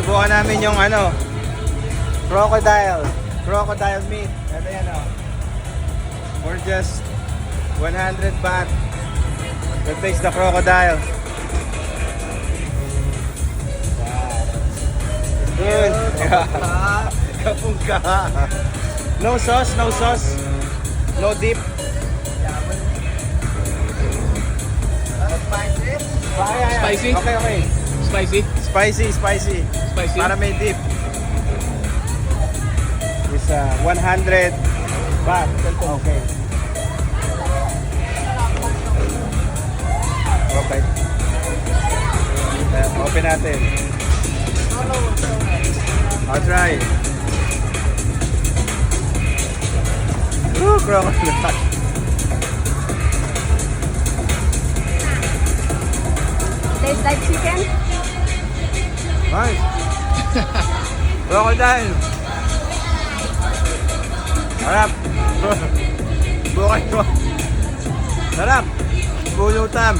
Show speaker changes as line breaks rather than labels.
Subukan namin yung ano, crocodile meat. Ito yan o. For just 100 baht. We'll taste the crocodile. Good. Kapungka. No sauce, no sauce. No dip.
Spicy?
Okay, okay.
Spicy?
Spicy.
Spicy?
Para may dip. It's 100 baht. Okay. Okay. Open natin. I'll try. Woo, crocodile.
Tastes like chicken?
Nice. Crocodile. Sarap. Bukay mo. Sarap. Bulutam.